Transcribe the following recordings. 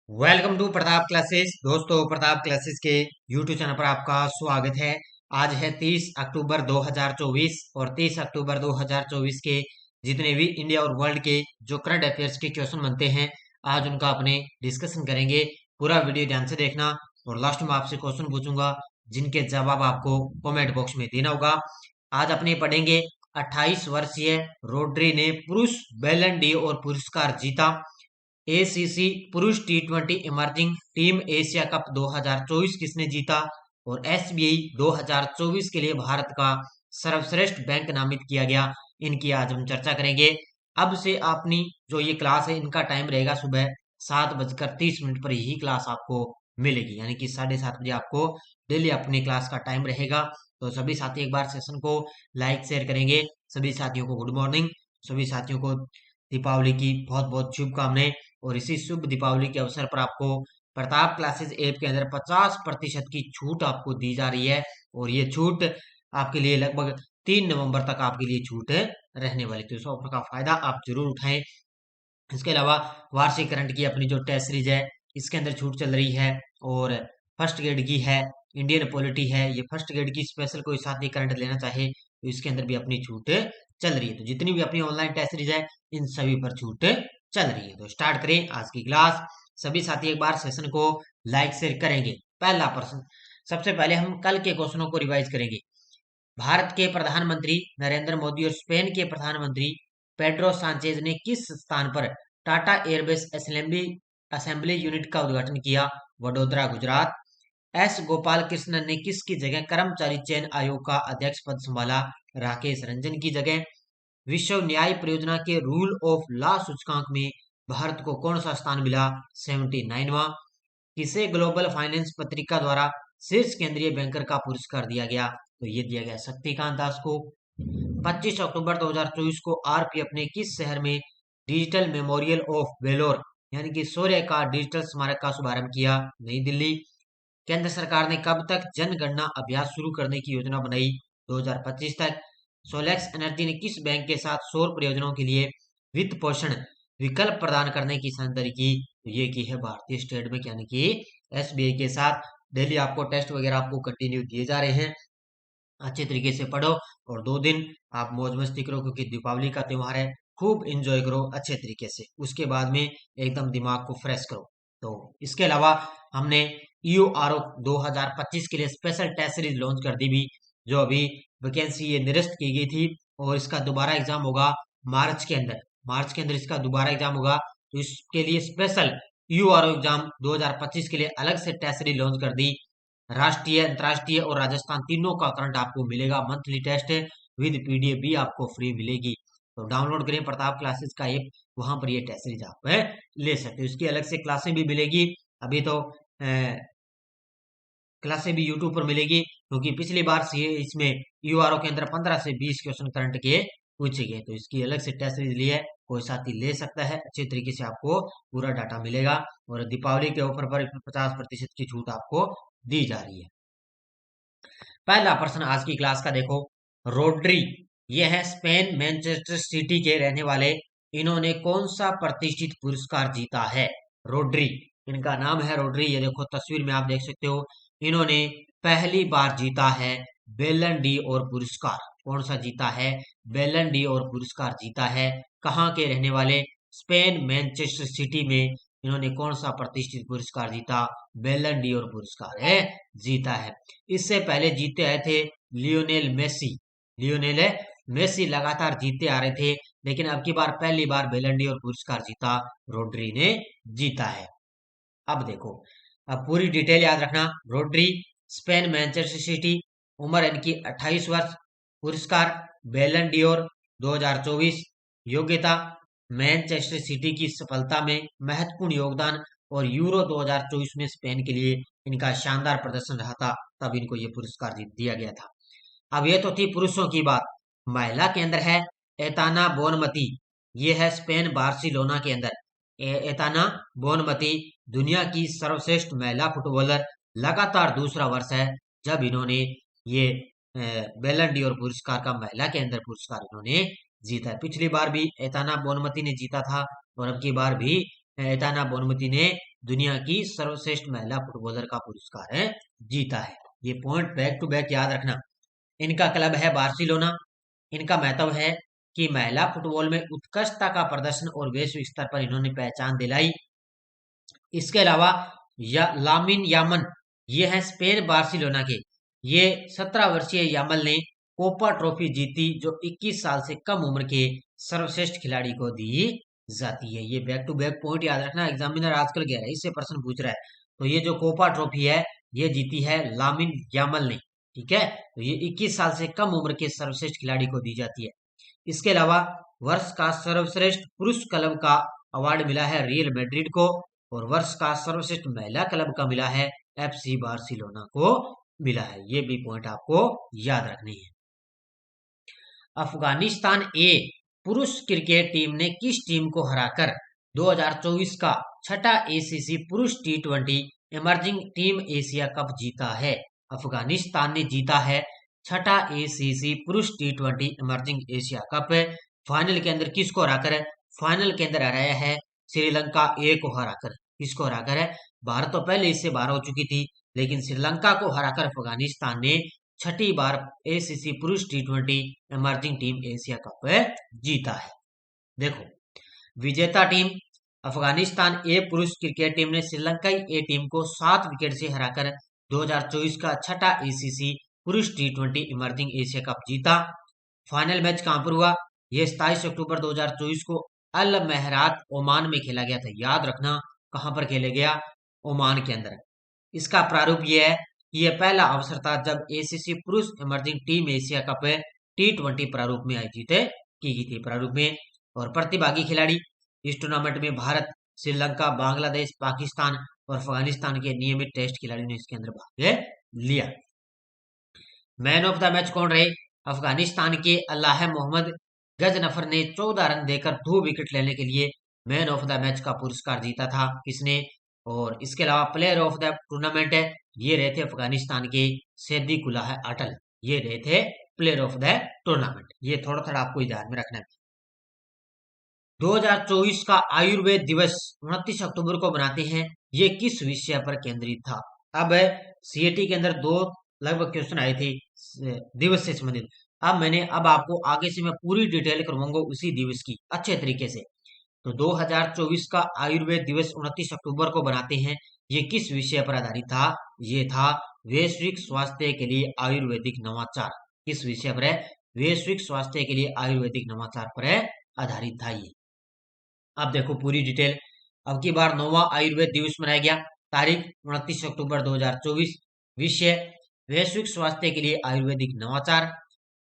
Welcome to Pratap classes. दोस्तों, Pratap classes के YouTube channel पर आपका स्वागत है। आज है 30 अक्टूबर 2024 और 30 अक्टूबर 2024 के जितने भी इंडिया और वर्ल्ड के जो करंट अफेयर्स के क्वेश्चन बनते हैं, आज उनका अपने डिस्कशन करेंगे। पूरा वीडियो ध्यान से देखना और लास्ट में आपसे क्वेश्चन पूछूंगा जिनके जवाब आपको कमेंट बॉक्स में देना होगा। आज अपने पढ़ेंगे 28 वर्षीय रोड्री ने पुरुष बैलन डी और पुरस्कार जीता। एसीसी पुरुष टी20 इमर्जिंग टीम एशिया कप 2024 किसने जीता। और एसबीआई 2024 के लिए भारत का सर्वश्रेष्ठ बैंक नामित किया गया। इनकी आज हम चर्चा करेंगे। अब से अपनी जो ये क्लास है, इनका टाइम रहेगा सुबह 7:30 पर यही क्लास आपको मिलेगी, यानी कि 7:30 बजे आपको डेली अपनी क्लास का टाइम रहेगा। तो सभी साथी एक बार सेशन को लाइक शेयर करेंगे। सभी साथियों को गुड मॉर्निंग। सभी साथियों को दीपावली की बहुत बहुत शुभकामनाएं। और इसी शुभ दीपावली के अवसर पर आपको प्रताप क्लासेस ऐप के अंदर 50% की छूट आपको दी जा रही है। और ये छूट आपके लिए लगभग 3 नवंबर तक आपके लिए छूट रहने वाली, तो इस ऑफर का फायदा आप जरूर उठाएं। इसके अलावा वार्षिक करंट की अपनी जो टेस्ट सीरीज है, इसके अंदर छूट चल रही है। और फर्स्ट ग्रेड की है, इंडियन पॉलिटी है, ये फर्स्ट ग्रेड की स्पेशल कोई साथी करंट लेना चाहे तो इसके अंदर भी अपनी छूट चल रही है। तो जितनी भी अपनी ऑनलाइन टेस्ट सीरीज है, इन सभी पर छूट चल रही है। तो स्टार्ट करें आज की क्लास। सभी साथी एक बार सेशन को लाइक शेयर करेंगे। पहला प्रश्न, सबसे पहले हम कल के क्वेश्चनों को रिवाइज करेंगे। भारत के प्रधानमंत्री नरेंद्र मोदी और स्पेन के प्रधानमंत्री पेड्रो सांचेज ने किस स्थान पर Tata airbase assembly assembly unit का उद्घाटन किया। वडोदरा, गुजरात। एस गोपाल कृष्णन ने किसकी जगह कर्मचारी चयन आयोग का अध्यक्ष पद संभाला। राकेश रंजन की जगह। विश्व न्याय परियोजना के रूल ऑफ लॉ सूचकांक में भारत को कौन सा स्थान मिला। 79वां। किसे ग्लोबल फाइनेंस पत्रिका द्वारा शीर्ष केंद्रीय बैंकर का पुरस्कार दिया गया। तो ये दिया गया शक्तिकांत दास को। 25 अक्टूबर 2024 को आरपीएफ ने किस शहर में डिजिटल मेमोरियल ऑफ वेलोर यानी कि शौर्य का डिजिटल स्मारक का शुभारंभ किया। नई दिल्ली। केंद्र सरकार ने कब तक जनगणना अभ्यास शुरू करने की योजना बनाई। 2025 तक। सोलेक्स एनर्जी ने किस बैंक के साथ सौर परियोजनाओं के लिए वित्त पोषण विकल्प प्रदान करने की साझेदारी की। तो ये की है भारतीय स्टेट बैंक यानी कि एसबीआई के साथ। डेली आपको टेस्ट वगैरह आपको कंटिन्यू दिए जा रहे हैं। अच्छे तरीके से पढ़ो और 2 दिन आप मौज मस्ती करो, क्योंकि दीपावली का त्योहार है। खूब एंजॉय करो अच्छे तरीके से, उसके बाद में एकदम दिमाग को फ्रेश करो। तो इसके अलावा हमने ईओआरओ 2025 के लिए स्पेशल टेस्ट सीरीज लॉन्च कर दी भी, जो अभी वैकेंसी ये निरस्त की गई थी। और इसका दोबारा एग्जाम होगा मार्च के अंदर। मार्च के अंदर इसका दोबारा एग्जाम होगा। तो इसके लिए स्पेशल ईओआरओ एग्जाम 2025 के लिए अलग से टेस्ट सीरीज लॉन्च कर दी। राष्ट्रीय, अंतर्राष्ट्रीय और राजस्थान तीनों का करंट आपको मिलेगा। मंथली टेस्ट विद पीडीएफ भी आपको फ्री मिलेगी। तो डाउनलोड करें प्रताप क्लासेस का ऐप, वहां पर ये टेस्ट सीरीज आप ले सकते हो। इसकी अलग से क्लासें भी मिलेगी। अभी तो क्लासें भी यूट्यूब पर मिलेगी, क्योंकि पिछली बार से इसमें यूआरओ के अंदर 15 से 20 क्वेश्चन करंट के पूछे गए। तो इसकी अलग से टेस्ट सीरीज लिए कोई साथी ले सकता है। अच्छे तरीके से आपको पूरा डाटा मिलेगा। और दीपावली के ऑफर पर 50% की छूट आपको दी जा रही है। पहला प्रश्न आज की क्लास का देखो। रोड्री, ये है स्पेन मैनचेस्टर सिटी के रहने वाले। इन्होंने कौन सा प्रतिष्ठित पुरस्कार जीता है। रोड्री, इनका नाम है रोड्री। ये देखो तस्वीर में आप देख सकते हो। इन्होंने पहली बार जीता है बेलन डी और पुरस्कार। कौन सा जीता है। बेलन डी और पुरस्कार जीता है। कहाँ के रहने वाले। स्पेन मैनचेस्टर सिटी में इन्होंने कौन सा प्रतिष्ठित पुरस्कार जीता। बेलन डी और पुरस्कार है जीता है। इससे पहले जीते आए थे लियोनेल मेसी। लियोनेल मेसी लगातार जीते आ रहे थे, लेकिन अब की बार पहली बार बेलन डी और पुरस्कार जीता रोड्री ने जीता है। अब देखो, अब पूरी डिटेल याद रखना। रोड्री, स्पेन मैनचेस्टर सिटी, उम्र इनकी 28 वर्ष। पुरस्कार बेलन डियोर 2024। योग्यता मैनचेस्टर सिटी की सफलता में महत्वपूर्ण योगदान और यूरो 2024 में स्पेन के लिए इनका शानदार प्रदर्शन रहा था, तब इनको ये पुरस्कार दिया गया था। अब ये तो थी पुरुषों की बात। महिला के अंदर है एताना बोनमती। ये है स्पेन बार्सिलोना के अंदर। एताना बोनमती दुनिया की सर्वश्रेष्ठ महिला फुटबॉलर। लगातार दूसरा वर्ष है जब इन्होंने ये बेलन डी और पुरस्कार का महिला के अंदर पुरस्कार इन्होंने जीता है। पिछली बार भी एताना बोनमती ने जीता था और अब की बार भी एताना बोनमती ने दुनिया की सर्वश्रेष्ठ महिला फुटबॉलर का पुरस्कार है जीता है। ये पॉइंट बैक टू बैक याद रखना। इनका क्लब है बार्सिलोना। इनका महत्व है कि महिला फुटबॉल में उत्कृष्टता का प्रदर्शन और वैश्विक स्तर पर इन्होंने पहचान दिलाई। इसके अलावा लामिन यामन, ये है स्पेन बार्सिलोना के। ये 17 वर्षीय यामल ने कोपा ट्रॉफी जीती, जो 21 साल से कम उम्र के सर्वश्रेष्ठ खिलाड़ी को दी जाती है। ये बैक टू बैक पॉइंट याद रखना, एग्जामिनर आजकल गहराई से प्रश्न पूछ रहा है। तो ये जो कोपा ट्रॉफी है ये जीती है लामिन यामल ने, ठीक है। तो ये 21 साल से कम उम्र के सर्वश्रेष्ठ खिलाड़ी को दी जाती है। इसके अलावा वर्ष का सर्वश्रेष्ठ पुरुष क्लब का अवार्ड मिला है रियल मैड्रिड को, और वर्ष का सर्वश्रेष्ठ महिला क्लब का मिला है एफसी बार्सिलोना को मिला है। ये भी पॉइंट आपको याद रखनी है। अफगानिस्तान ए पुरुष क्रिकेट टीम ने किस टीम को हराकर 2024 का छठा एसीसी पुरुष T20 emerging team Asia cup जीता है? अफगानिस्तान ने जीता है छठा एसीसी पुरुष T20 emerging Asia cup. Final के अंदर किसको हराकर? फाइनल के अंदर हराया है श्रीलंका ए को हराकर। किसको हराकर है? भारत तो पहले इससे बाहर हो चुकी थी, लेकिन श्रीलंका को हराकर अफगानिस्तान ने छठी बार एसीसी पुरुष T20 emerging team Asia cup जीता है। देखो, विजेता टीम अफगानिस्तान ए पुरुष क्रिकेट टीम ने श्रीलंकाई ए टीम को 7 विकेट से हराकर 2024 का छठा एसीसी पुरुष T20 इमर्जिंग एशिया कप जीता। फाइनल मैच कहां पर हुआ? यह 27 अक्टूबर 2024 को अल महरात ओमान में खेला गया था। याद रखना कहां पर खेला गया? ओमान के अंदर। इसका प्रारूप यह है कि यह पहला अवसर था जब एसीसी पुरुष emerging team Asia cup T20 प्रारूप में आयोजित की गई थी। प्रारूप में और प्रतिभागी खिलाड़ी इस टूर्नामेंट में भारत, श्रीलंका, बांग्लादेश, पाकिस्तान और अफगानिस्तान के नियमित टेस्ट खिलाड़ियों ने इसके अंदर भाग लिया। मैन ऑफ द मैच कौन रहे? अफगानिस्तान के अल्लाह मोहम्मद गजनफर ने 14 रन देकर 2 विकेट लेने के लिए मैन ऑफ द मैच का पुरस्कार जीता था। किसने? और इसके अलावा प्लेयर ऑफ द टूर्नामेंट है, ये रहे थे अफगानिस्तान के सैदिकुल्लाह अटल। ये रहे थे प्लेयर ऑफ द टूर्नामेंट। ये थोड़ा थोड़ा आपको ध्यान में रखना है। 2024 का आयुर्वेद दिवस 29 अक्टूबर को बनाते हैं, ये किस विषय पर केंद्रित था? अब सीएटी के अंदर 2 लगभग क्वेश्चन आए थे दिवस से संबंधित। अब आपको आगे से मैं पूरी डिटेल करवाऊंगा उसी दिवस की अच्छे तरीके से। तो 2024 का आयुर्वेद दिवस 29 अक्टूबर को बनाते हैं, ये किस विषय पर आधारित था? ये था वैश्विक स्वास्थ्य के लिए आयुर्वेदिक नवाचार। किस विषय पर है? वैश्विक स्वास्थ्य के लिए आयुर्वेदिक नवाचार पर आधारित था ये। अब देखो पूरी डिटेल। अब की बार 9वां आयुर्वेद दिवस मनाया गया, तारीख 29 अक्टूबर 2024, विषय वैश्विक स्वास्थ्य के लिए आयुर्वेदिक नवाचार,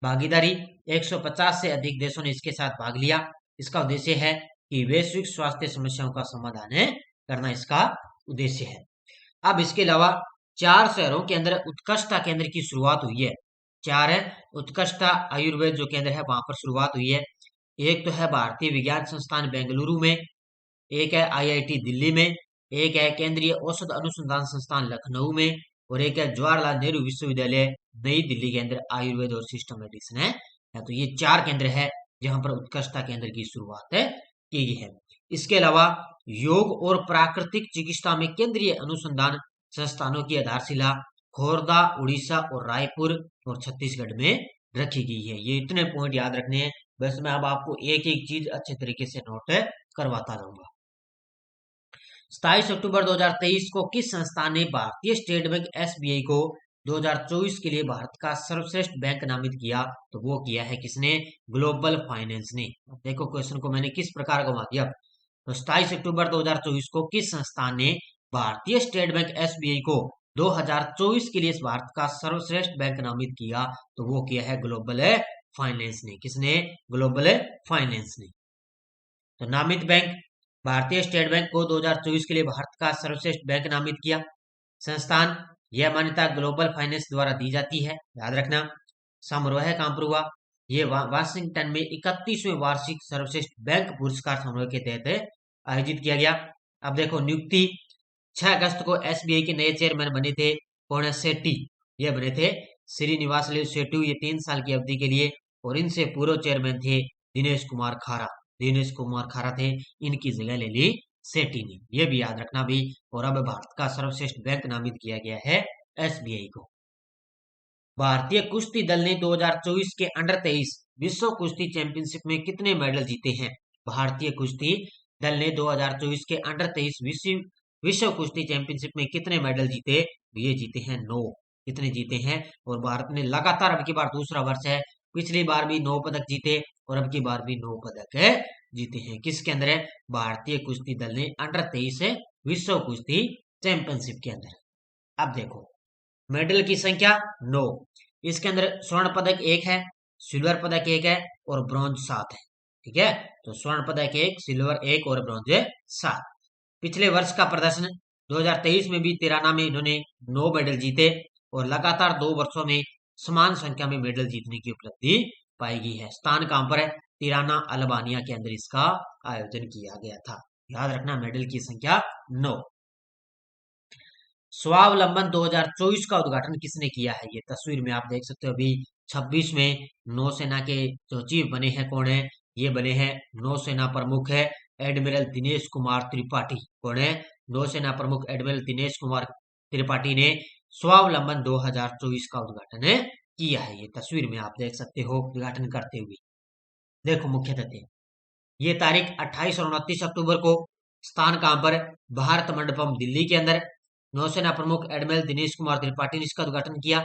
भागीदारी 150 से अधिक देशों ने इसके साथ भाग लिया। इसका उद्देश्य है कि वैश्विक स्वास्थ्य समस्याओं का समाधान करना इसका उद्देश्य है। अब इसके अलावा 4 शहरों के अंदर उत्कृष्टता केंद्र की शुरुआत हुई है। 4 है उत्कृष्टता आयुर्वेद जो केंद्र है वहां पर शुरुआत हुई है। एक तो है भारतीय विज्ञान संस्थान बेंगलुरु में, एक है आईआईटी दिल्ली में, एक है केंद्रीय औषध अनुसंधान संस्थान लखनऊ में, और एक है जवाहरलाल नेहरू विश्वविद्यालय नई दिल्ली के अंदर आयुर्वेद और सिस्टम मेडिसिन है। तो ये 4 केंद्र है जहां पर उत्कृष्टता केंद्र की शुरुआत की गई है। इसके अलावा योग और प्राकृतिक चिकित्सा में केंद्रीय अनुसंधान संस्थानों की आधारशिला खोरदा, उड़ीसा और रायपुर और छत्तीसगढ़ में रखी गई है। ये इतने पॉइंट याद रखने हैं, बस मैं अब आपको एक एक चीज अच्छे तरीके से नोट करवाता रहूंगा। 27 अक्टूबर 2023 को किस संस्थान ने भारतीय स्टेट बैंक एसबीआई को 2024 के लिए भारत का सर्वश्रेष्ठ बैंक नामित किया? तो वो किया है किसने? ग्लोबल फाइनेंस ने। देखो क्वेश्चन को मैंने किस प्रकार घुमा दिया। तो 27 अक्टूबर 2024 को किस संस्थान ने भारतीय स्टेट बैंक एसबीआई को 2024 के लिए भारत का सर्वश्रेष्ठ बैंक नामित किया? तो वो किया है ग्लोबल फाइनेंस ने। किसने? ग्लोबल फाइनेंस ने। तो नामित बैंक भारतीय स्टेट बैंक को 2024 के लिए भारत का सर्वश्रेष्ठ बैंक नामित किया। संस्थान, यह मान्यता ग्लोबल फाइनेंस द्वारा दी जाती है, याद रखना। समारोह कहां पर हुआ? ये वाशिंगटन में 31वें वार्षिक सर्वश्रेष्ठ बैंक पुरस्कार समारोह के तहत आयोजित किया गया। अब देखो नियुक्ति 6 अगस्त को एसबीआई के नए चेयरमैन बने थे कौन है? सेठी, ये बने थे श्रीनिवास सेठू, ये 3 साल की अवधि के लिए। और इनसे पूर्व चेयरमैन थे दिनेश कुमार खारा। दिनेश कुमार खारा थे, इनकी जगह ले ली सेठी ने, ये भी याद रखना भी। और अब भारत का सर्वश्रेष्ठ बैंक नामित किया गया है एसबीआई को। भारतीय कुश्ती दल ने 2024 के अंडर 23 विश्व कुश्ती चैंपियनशिप में कितने मेडल जीते हैं? भारतीय कुश्ती दल ने 2024 के अंडर 23 विश्व कुश्ती चैंपियनशिप में कितने मेडल जीते? ये जीते हैं 9। कितने जीते हैं? और भारत ने लगातार अब की बार दूसरा वर्ष है, पिछली बार भी 9 पदक जीते और अब की बार भी 9 पदक जीते हैं। किसके अंदर है? भारतीय कुश्ती दल ने अंडर 23 विश्व कुश्ती चैंपियनशिप के अंदर। अब देखो मेडल की संख्या 9। इसके अंदर स्वर्ण पदक 1 है, सिल्वर पदक 1 है और ब्रॉन्ज 7 है। ठीक है, तो स्वर्ण पदक 1, सिल्वर 1 और ब्रॉन्ज 7। पिछले वर्ष का प्रदर्शन 2023 में भी तिराना में इन्होंने 9 मेडल जीते और लगातार 2 वर्षों में समान संख्या में मेडल जीतने की उपलब्धि पाई गई है। स्थान कहां पर है? तिराना अल्बानिया के अंदर इसका आयोजन किया गया था। याद रखना मेडल की संख्या 9। स्वावलंबन 2024 का उद्घाटन किसने किया है? ये तस्वीर में आप देख सकते हो। अभी 26 में नौसेना के जो चीफ बने हैं कौन है? ये बने हैं नौसेना प्रमुख है एडमिरल दिनेश कुमार त्रिपाठी। कौन है? नौसेना प्रमुख एडमिरल दिनेश कुमार त्रिपाठी ने स्वावलंबन 2024 का उद्घाटन किया है। ये तस्वीर में आप देख सकते हो उद्घाटन करते हुए। देखो मुख्य तथ्य, ये तारीख 28 और 29 अक्टूबर को। स्थान कहां पर? भारत मंडपम दिल्ली के अंदर। नौसेना प्रमुख एडमिरल दिनेश कुमार त्रिपाठी ने इसका उद्घाटन किया।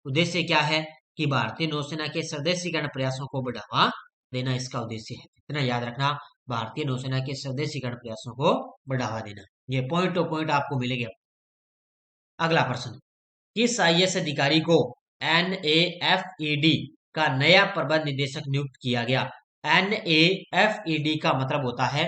उद्देश्य क्या है? कि भारतीय नौसेना के स्वदेशीकरण प्रयासों को बढ़ावा देना इसका उद्देश्य है। इतना याद रखना, भारतीय नौसेना के स्वदेशीकरण प्रयासों को बढ़ावा देना। ये पॉइंट टू पॉइंट आपको मिलेगा। अगला प्रश्न, किस आईएएस अधिकारी को NAFED का नया प्रबंध निदेशक नियुक्त किया गया? NAFED का मतलब होता है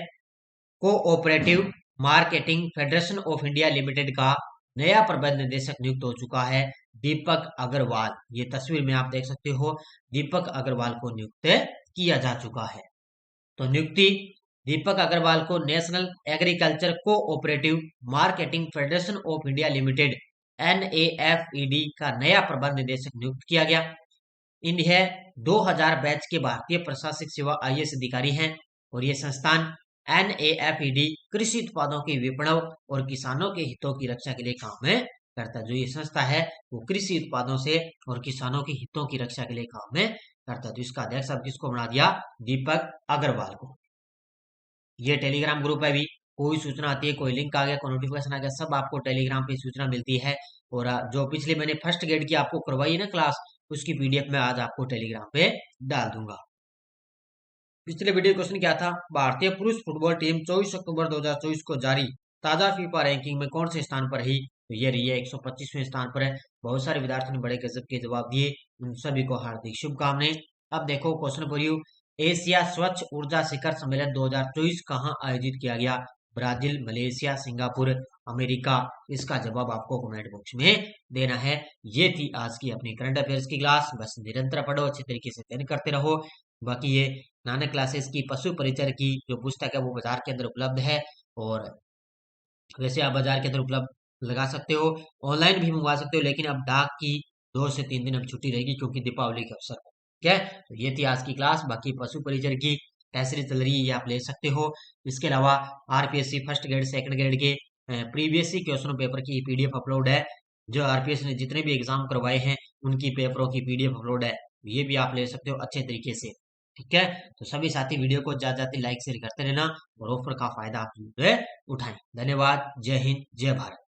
cooperative marketing federation of India limited का नया प्रबंध निदेशक नियुक्त हो चुका है दीपक अग्रवाल। ये तस्वीर में आप देख सकते हो, दीपक अग्रवाल को नियुक्त किया जा चुका है। तो नियुक्ति दीपक अग्रवाल को national agriculture cooperative marketing federation of India limited NAFED का नया प्रबंध निदेशक नियुक्त किया गया। इन्हें 2000 बैच के भारतीय प्रशासनिक सेवा आईएएस अधिकारी हैं और ये संस्थान NAFED कृषि उत्पादों के विपणन और किसानों के हितों की रक्षा के लिए काम करता है। जो ये संस्था है वो कृषि उत्पादों से और किसानों के हितों की रक्षा के लिए काम करता है। तो इसका अध्यक्ष अब किसको बना दिया? दीपक अग्रवाल को। ये टेलीग्राम ग्रुप है। भी कोई सूचना आती है, कोई लिंक आ गया, कोई नोटिफिकेशन आ गया, सब आपको टेलीग्राम पे सूचना मिलती है। और जो पिछले मैंने फर्स्ट ग्रेड की आपको करवाई है ना क्लास, उसकी PDF में आज आपको टेलीग्राम पे डाल दूंगा। पिछले वीडियो क्वेश्चन क्या था? भारतीय पुरुष फुटबॉल टीम 24 अक्टूबर 2024 को जारी ताजा फीफा रैंकिंग में कौन से स्थान पर रही? तो ये रही है 125वें स्थान पर है। बहुत सारे विद्यार्थियों ने बड़े गजब के जवाब दिए, उन सभी को हार्दिक शुभकामनाएं। अब देखो क्वेश्चन फॉर यू, एशिया स्वच्छ ऊर्जा शिखर सम्मेलन 2024 कहाँ आयोजित किया गया? Brazil, Malaysia, Singapore, America. इसका जवाब आपको कमेंट बॉक्स में देना है। ये थी आज की अपनी करंट अफेयर्स की क्लास। बस निरंतर पढ़ो, अच्छे तरीके से अध्ययन करते रहो। बाकी ये नानक क्लासेस की पशु परिचर की जो पुस्तक है वो बाजार के अंदर उपलब्ध है। और वैसे आप बाजार के अंदर उपलब्ध लगा सकते हो, ऑनलाइन भी मंगवा सकते हो, लेकिन अब डाक की 2 से 3 दिन अब छुट्टी रहेगी क्योंकि दीपावली के अवसर पर। ठीक है, तो ये थी आज की क्लास। बाकी पशु परिचर की टेस्ट सीरीज चल रही है, ये आप ले सकते हो। इसके अलावा RPSC first grade second grade के प्रीवियस क्वेश्चन पेपर की PDF अपलोड है। जो RPSC ने जितने भी एग्जाम करवाए हैं उनकी पेपरों की PDF अपलोड है, ये भी आप ले सकते हो अच्छे तरीके से। ठीक है, तो सभी साथी वीडियो को ज्यादा लाइक शेयर करते रहना और ऑफर का फायदा आप उठाएं। धन्यवाद। जय हिंद, जय भारत।